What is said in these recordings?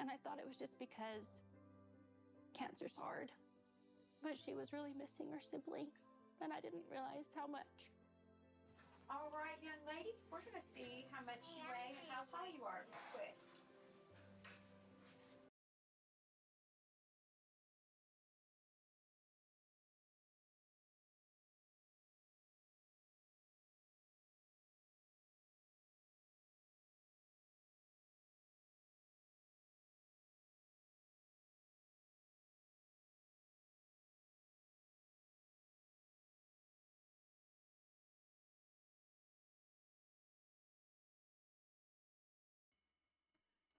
And I thought it was just because cancer's hard. But she was really missing her siblings, and I didn't realize how much. All right, young lady, we're going to see how much you weigh and how tall you are real quick.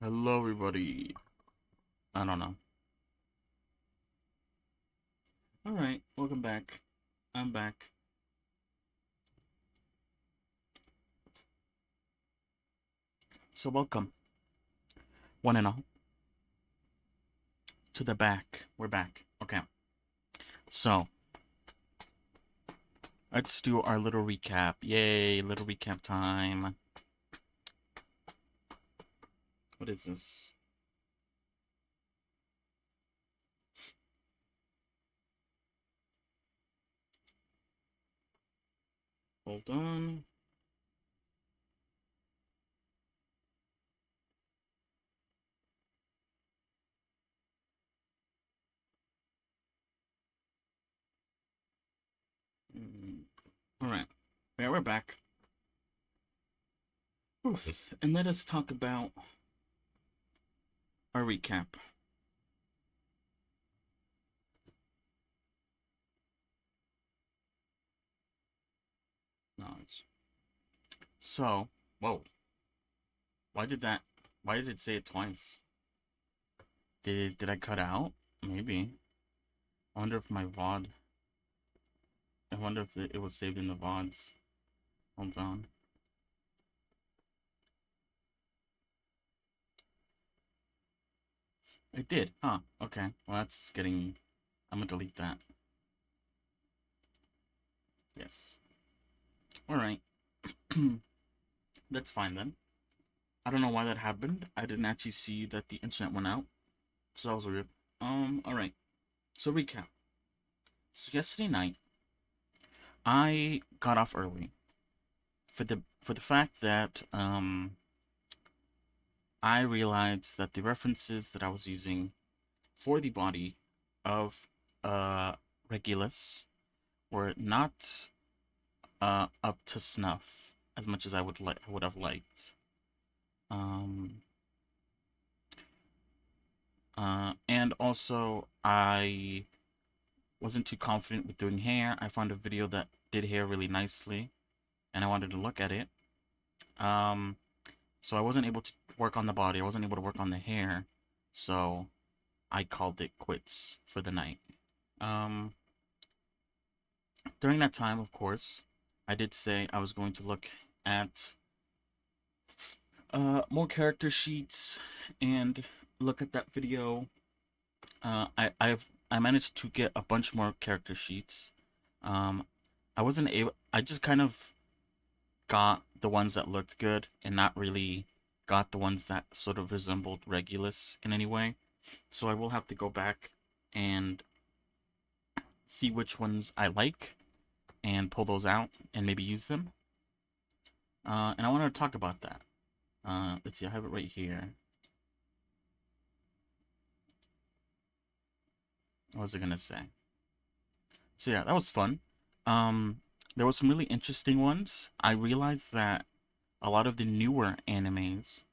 Hello, everybody. I don't know. Alright, welcome back. I'm back. So, welcome, one and all, to the back. We're back. Okay. So, let's do our little recap. Yay, little recap time. What is this? Hold on. Alright. Yeah, we're back. Oof. And let us talk about our recap. Knowledge. So, whoa. Why did it say it twice? Did I cut out? Maybe. I wonder if my VOD. I wonder if it was saved in the VODs. Hold on. It did, huh? Okay. Well, that's getting... I'm gonna delete that. Yes. Alright. That's fine then. I don't know why that happened. I didn't actually see that the internet went out. So that was weird. Alright. So recap. So yesterday night, I got off early. For the fact that, I realized that the references that I was using for the body of Regulus were not up to snuff as much as I would have liked. And also I wasn't too confident with doing hair. I found a video that did hair really nicely, and I wanted to look at it. So I wasn't able to work on the body. I wasn't able to work on the hair. So I called it quits for the night. During that time, of course, I did say I was going to look at more character sheets and look at that video. I managed to get a bunch more character sheets. I wasn't able. I just kind of got the ones that looked good and not really got the ones that sort of resembled Regulus in any way. So I will have to go back and see which ones I like and pull those out and maybe use them. And I want to talk about that. Let's see, I have it right here. What was I gonna say? So yeah, that was fun. There was some really interesting ones. I realized that a lot of the newer animes,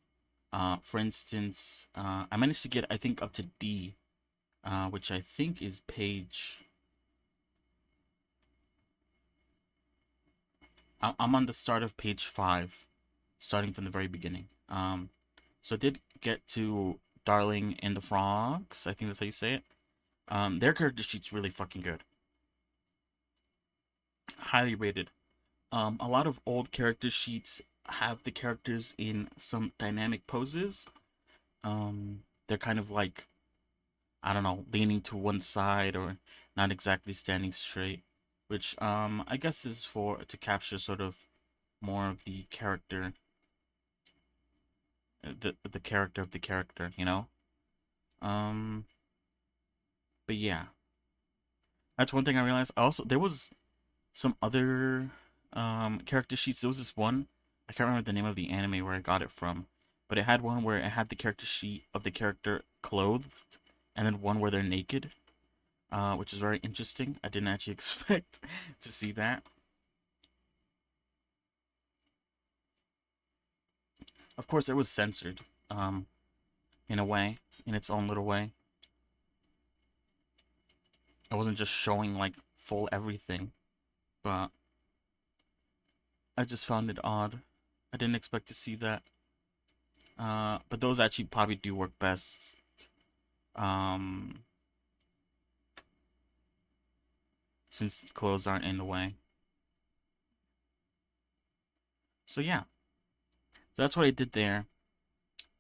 for instance, I managed to get, I think, up to D, which I think is page... I'm on the start of page 5, starting from the very beginning. So I did get to Darling and the Frogs, I think that's how you say it. Their character sheet's really fucking good. Highly rated. A lot of old character sheets have the characters in some dynamic poses. They're kind of like, I don't know, leaning to one side or not exactly standing straight, which I guess is to capture sort of more of the character, the character of the character, you know. Um, but yeah, that's one thing I realized. Also, there was some other character sheets. There was this one, I can't remember the name of the anime where I got it from, but it had one where it had the character sheet of the character clothed, and then one where they're naked, which is very interesting. I didn't actually expect to see that. Of course, it was censored, um, in a way, in its own little way. It wasn't just showing like full everything, but I just found it odd. I didn't expect to see that. But those actually probably do work best. Um, since clothes aren't in the way. So yeah, so that's what I did there.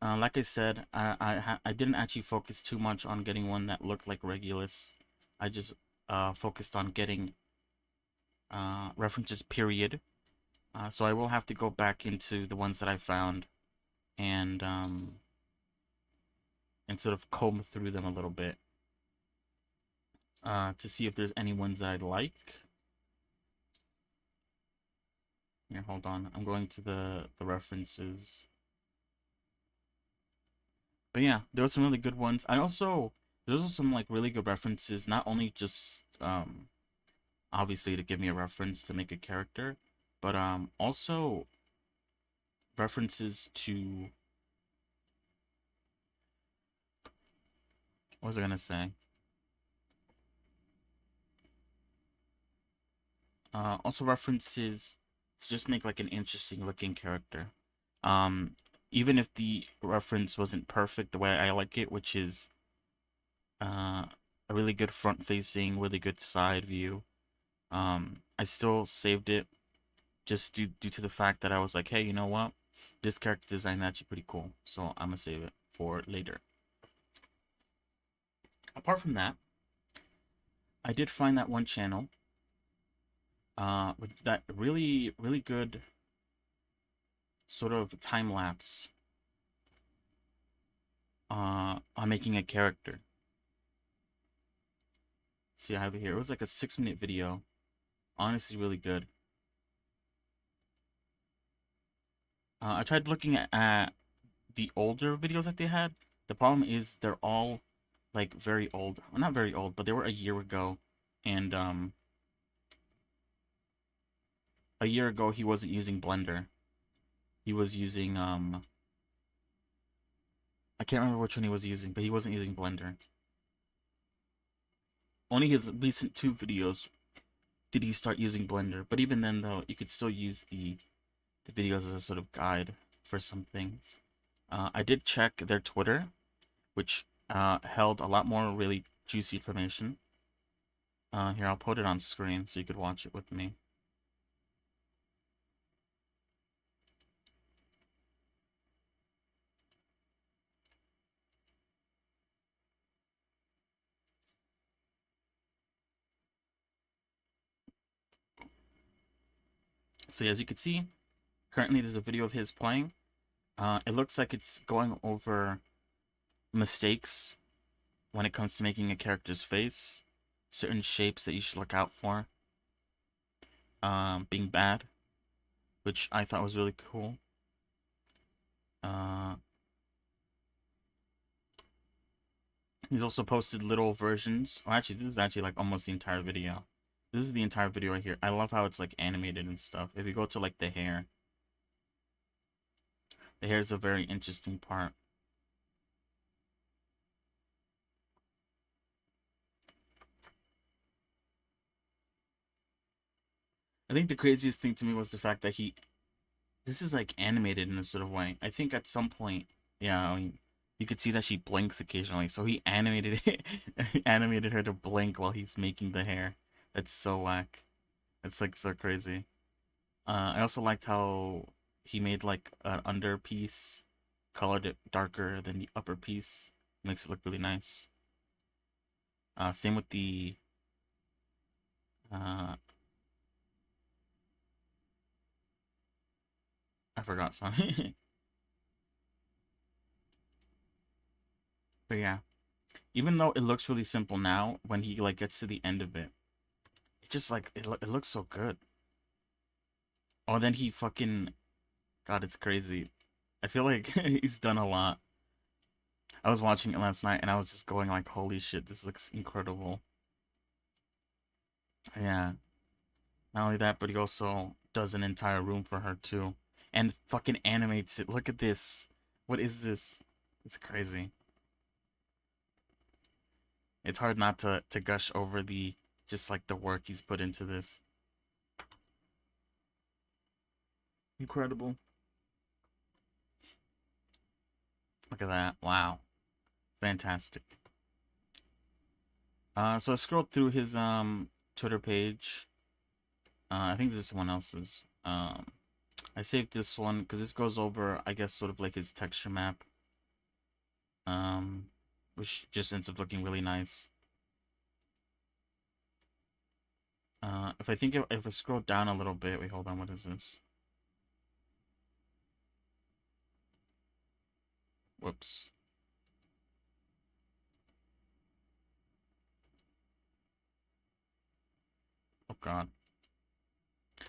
Like I said, I didn't actually focus too much on getting one that looked like Regulus. I just focused on getting references, period. So I will have to go back into the ones that I found and sort of comb through them a little bit to see if there's any ones that I like. Here, hold on. I'm going to the references. But yeah, there were some really good ones. There's also some like really good references, not only just obviously to give me a reference to make a character, but also references to, what was I gonna say? Also references to just make like an interesting looking character. Um, Even if the reference wasn't perfect the way I like it, which is uh a really good front facing, really good side view. I still saved it just due to the fact that I was like, hey, you know what? This character design is actually pretty cool, so I'm gonna save it for later. Apart from that, I did find that one channel with that really good sort of time lapse on making a character. See, I have it here. It was like a 6-minute video. Honestly, really good. I tried looking at the older videos that they had. The problem is they're all like very old. Well, not very old, but they were a year ago. And a year ago he wasn't using Blender. He was using I can't remember which one he was using, but he wasn't using Blender. Only his recent 2 videos did he start using Blender. But even then though, you could still use the videos as a sort of guide for some things. I did check their Twitter, which held a lot more really juicy information. Here, I'll put it on screen so you could watch it with me. So as you can see, currently there's a video of his playing. It looks like it's going over mistakes when it comes to making a character's face, certain shapes that you should look out for, being bad, which I thought was really cool. Uh, he's also posted little versions. Oh, actually, this is actually like almost the entire video. This is the entire video right here. I love how it's like animated and stuff. If you go to like the hair is a very interesting part. I think the craziest thing to me was the fact that this is like animated in a sort of way. I think at some point, yeah, I mean, you could see that she blinks occasionally. So he animated it, animated her to blink while he's making the hair. That's so whack. That's like so crazy. I also liked how he made like an under piece, colored it darker than the upper piece. Makes it look really nice. Same with the uh, I forgot, sorry. But yeah. Even though it looks really simple now, when he like gets to the end of it, it's just like it looks so good. Oh, then he fucking God, it's crazy. I feel like he's done a lot. I was watching it last night and I was just going like, holy shit, this looks incredible. Yeah. Not only that, but he also does an entire room for her too. And fucking animates it. Look at this. What is this? It's crazy. It's hard not to gush over the just like the work he's put into this. Incredible. Look at that. Wow. Fantastic. So I scrolled through his Twitter page. I think this is someone else's. I saved this one because this goes over, I guess, sort of like his texture map. Which just ends up looking really nice. If I scroll down a little bit, wait, hold on, what is this? Whoops. Oh God.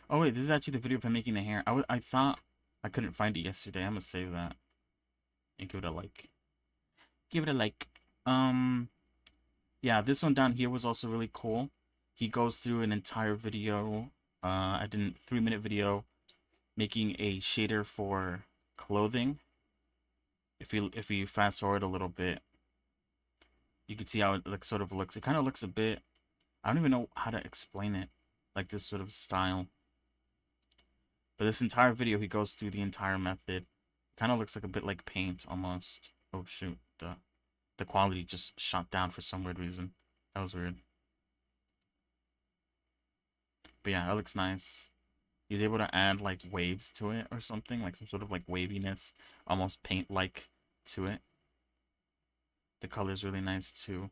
Oh wait, this is actually the video of him making the hair. I thought I couldn't find it yesterday. I'm gonna save that and give it a like. Give it a like. Yeah, this one down here was also really cool. He goes through an entire video. I did a 3-minute video making a shader for clothing. If you fast forward a little bit, you can see how it like sort of looks. It kind of looks a bit. I don't even know how to explain it. Like this sort of style. But this entire video, he goes through the entire method. Kind of looks like a bit like paint almost. Oh shoot, the quality just shot down for some weird reason. That was weird. But yeah, that looks nice. He's able to add like waves to it or something, like some sort of like waviness, almost paint-like to it. The color's really nice too.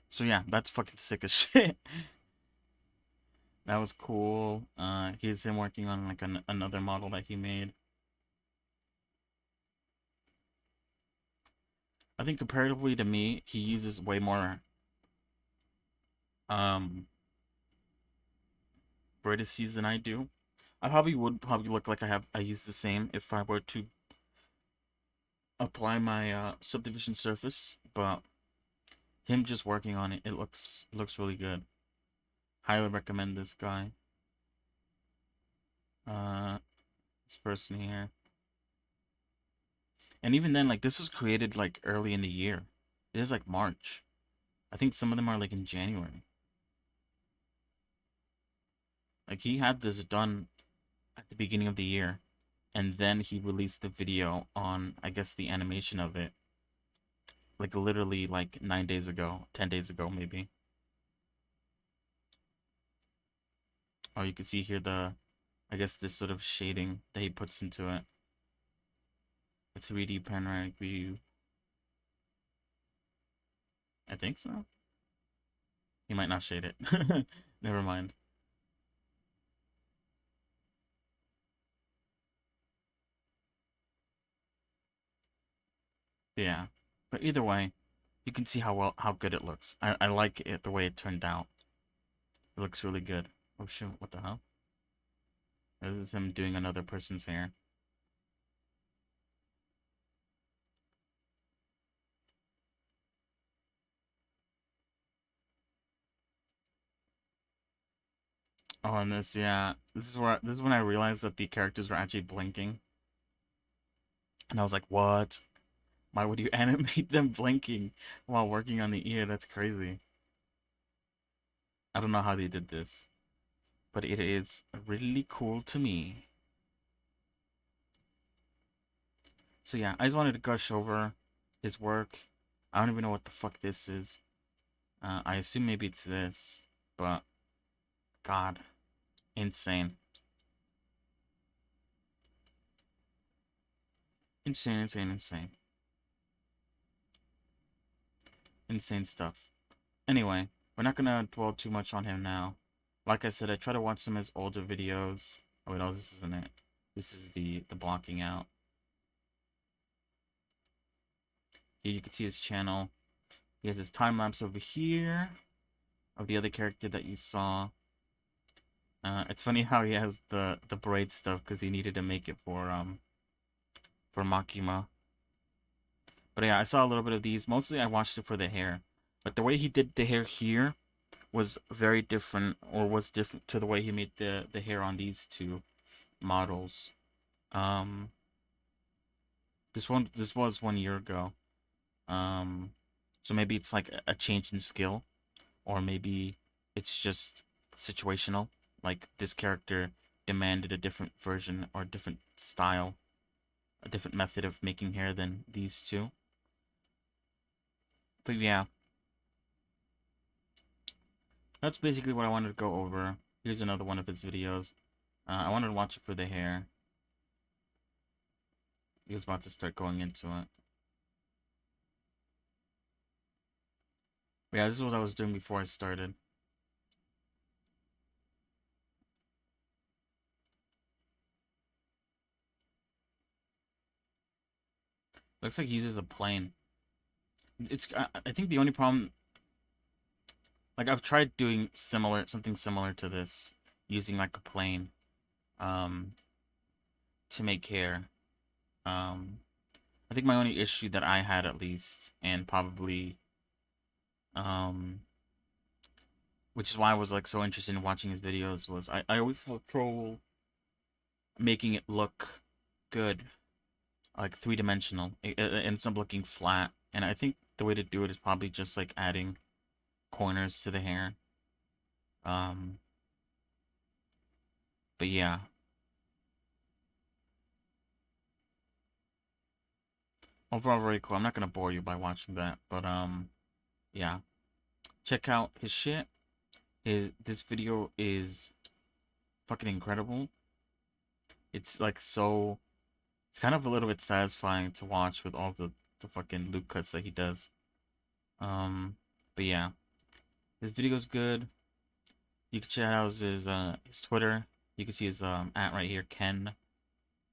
So yeah, that's fucking sick as shit. That was cool. Here's him working on like another model that he made. I think comparatively to me, he uses way more um vertices than I do. I probably look like I use the same if I were to apply my subdivision surface, but him just working on it, it looks really good. Highly recommend this guy. Uh, this person here. And even then, like this was created like early in the year. It is like March. I think some of them are like in January. Like he had this done at the beginning of the year, and then he released the video on, I guess, the animation of it. Like literally like 9 days ago, 10 days ago maybe. Oh, you can see here I guess this sort of shading that he puts into it. A 3D panoramic view. I think so. He might not shade it. Never mind. Yeah. But either way, you can see how good it looks. I like it the way it turned out. It looks really good. Oh shoot, what the hell? This is him doing another person's hair. Oh, and this, yeah. This is when I realized that the characters were actually blinking. And I was like, what? Why would you animate them blinking while working on the ear? That's crazy. I don't know how they did this, but it is really cool to me. So yeah, I just wanted to gush over his work. I don't even know what the fuck this is. I assume maybe it's this, but God, insane. Insane, insane, insane. Insane stuff. Anyway, we're not gonna dwell too much on him now. Like I said, I try to watch some of his older videos. Oh wait, no, this isn't it. This is the blocking out. Here you can see his channel. He has his time lapse over here of the other character that you saw. It's funny how he has the braid stuff because he needed to make it for Makima. But yeah, I saw a little bit of these. Mostly I watched it for the hair. But the way he did the hair here was very different, or was different to the way he made the hair on these two models. Um, this was 1 year ago. Um, so maybe it's like a change in skill, or maybe it's just situational. Like this character demanded a different version or a different style, a different method of making hair than these two. But yeah, that's basically what I wanted to go over. Here's another one of his videos. I wanted to watch it for the hair. He was about to start going into it. But yeah, this is what I was doing before I started. Looks like he uses a plane. I think the only problem, like I've tried doing something similar to this, using like a plane, um, to make hair. Um, I think my only issue that I had at least, and probably, um, which is why I was like so interested in watching his videos, was I always have trouble making it look good, like three-dimensional. It ends up looking flat, and I think the way to do it is probably just like adding corners to the hair. Um, but yeah. Overall, very cool. I'm not gonna bore you by watching that, but yeah. Check out his shit. This video is fucking incredible. It's like so. It's kind of a little bit satisfying to watch with all the fucking loop cuts that he does. Um, but yeah, his video's good. You can check out his Twitter. You can see his at right here, Ken's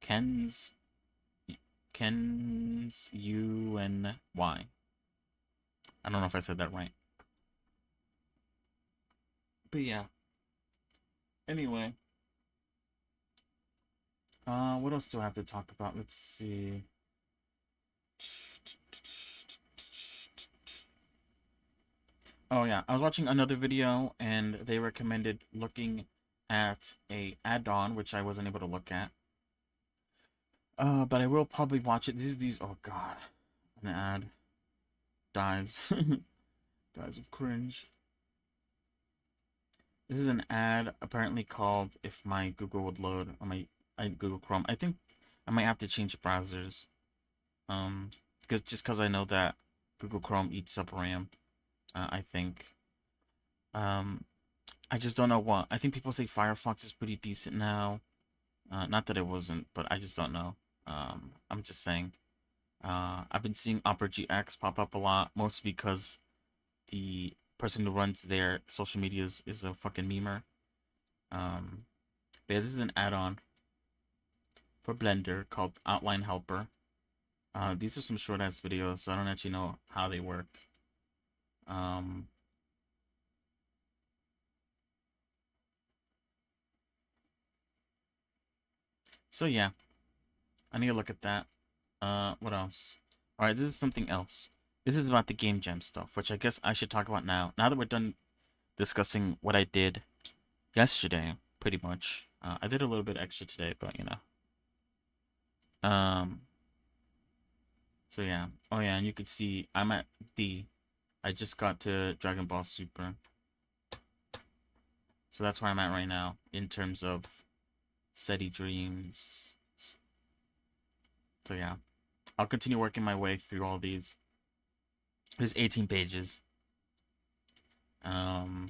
Ken's UNY. I don't know if I said that right. But yeah. Anyway, what else do I have to talk about? Let's see. Oh yeah, I was watching another video and they recommended looking at a add-on which I wasn't able to look at. But I will probably watch it. These oh god. An ad dies. Dies of cringe. This is an ad apparently called If My Google Would Load on my Google Chrome. I think I might have to change browsers. Because I know that Google Chrome eats up RAM. I think. Um, I just don't know what. I think people say Firefox is pretty decent now. Not that it wasn't, but I just don't know. I'm just saying. I've been seeing Opera GX pop up a lot, mostly because the person who runs their social medias is a fucking memer. But yeah, this is an add-on for Blender called Outline Helper. These are some short-ass videos, so I don't actually know how they work. Um, so yeah, I need to look at that. What else? Alright, this is something else. This is about the Game Jam stuff, which I guess I should talk about now. Now that we're done discussing what I did yesterday, pretty much. I did a little bit extra today, but you know. So yeah. Oh yeah, and you can see I'm at D. I just got to Dragon Ball Super. So that's where I'm at right now in terms of SETI Dreams. So yeah. I'll continue working my way through all these. There's 18 pages. Yeah.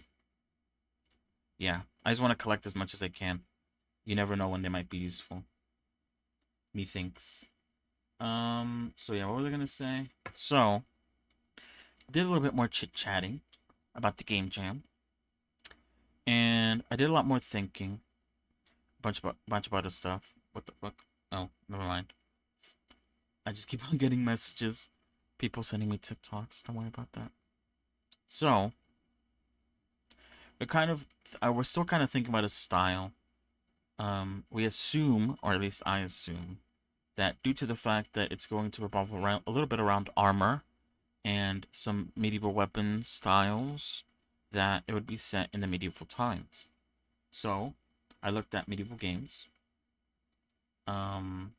I just want to collect as much as I can. You never know when they might be useful. Methinks. So yeah, what was I gonna say? So, did a little bit more chit-chatting about the Game Jam. And I did a lot more thinking. Bunch of other stuff. What the fuck? Oh, never mind. I just keep on getting messages. People sending me TikToks. Don't worry about that. So, we're still kind of thinking about a style. We assume, or at least I assume, that due to the fact that it's going to revolve around a little bit around armor and some medieval weapon styles, that it would be set in the medieval times. So, I looked at medieval games. Um,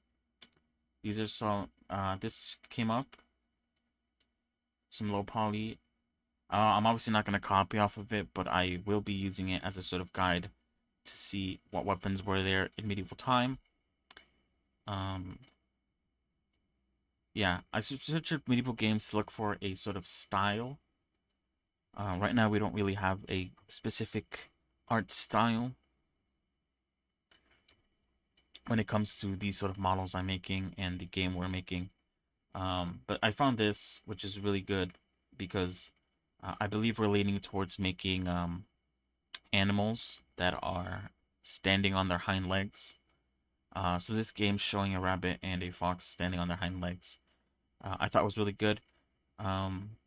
these are some. This came up. Some low poly. I'm obviously not going to copy off of it, but I will be using it as a sort of guide to see what weapons were there in medieval time. Um, yeah, I searched medieval games to look for a sort of style. Right now, we don't really have a specific art style when it comes to these sort of models I'm making and the game we're making. But I found this, which is really good because I believe we're leaning towards making animals that are standing on their hind legs. So this game's showing a rabbit and a fox standing on their hind legs. I thought was really good. Um,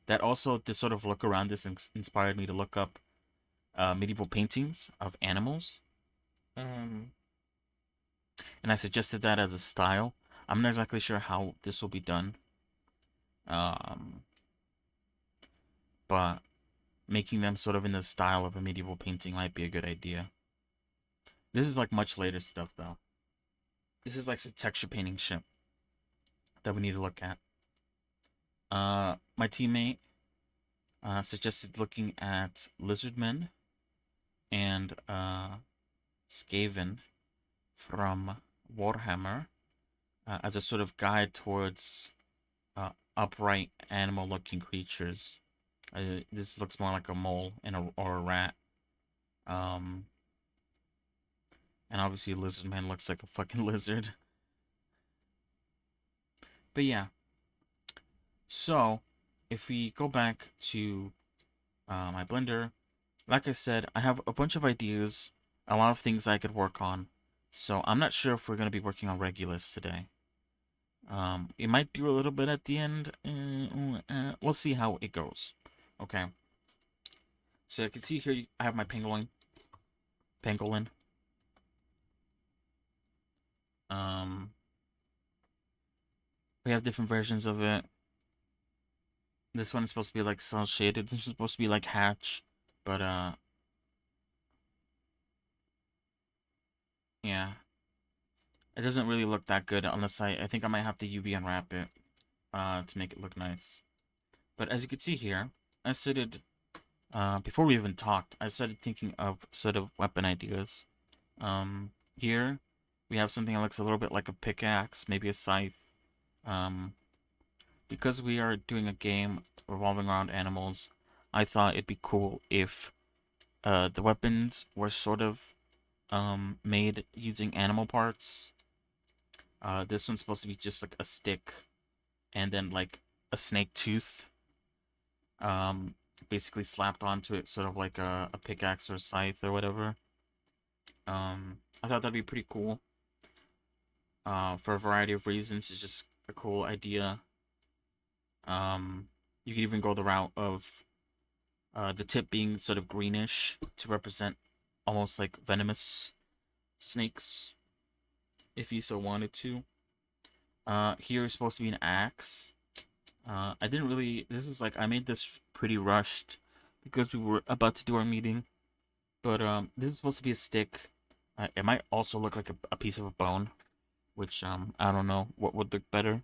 that also, to sort of look around this, inspired me to look up medieval paintings of animals. Um, and I suggested that as a style. I'm not exactly sure how this will be done. Um, but making them sort of in the style of a medieval painting might be a good idea. This is like much later stuff though. This is like some texture painting shit that we need to look at. My teammate suggested looking at Lizardmen and Skaven from Warhammer as a sort of guide towards upright animal-looking creatures. This looks more like a mole or a rat. Um, and obviously Lizardman looks like a fucking lizard. But yeah. So, if we go back to my Blender, like I said, I have a bunch of ideas, a lot of things I could work on. So I'm not sure if we're going to be working on Regulus today. It might do a little bit at the end. We'll see how it goes. Okay. So you can see here, I have my pangolin. Pangolin. We have different versions of it. This one is supposed to be like cell shaded. This is supposed to be like hatch, but yeah, it doesn't really look that good unless I think I might have to UV unwrap it to make it look nice. But as you can see here, I started before we even talked, I started thinking of sort of weapon ideas. Here we have something that looks a little bit like a pickaxe, maybe a scythe. Because we are doing a game revolving around animals, I thought it'd be cool if the weapons were sort of made using animal parts. This one's supposed to be just like a stick and then like a snake tooth um, basically slapped onto it, sort of like a pickaxe or a scythe or whatever. I thought that'd be pretty cool for a variety of reasons. It's just a cool idea. You could even go the route of the tip being sort of greenish to represent almost like venomous snakes, if you so wanted to. Here is supposed to be an axe. I didn't really. This is like I made this pretty rushed because we were about to do our meeting. But this is supposed to be a stick. It might also look like a piece of a bone, which I don't know what would look better.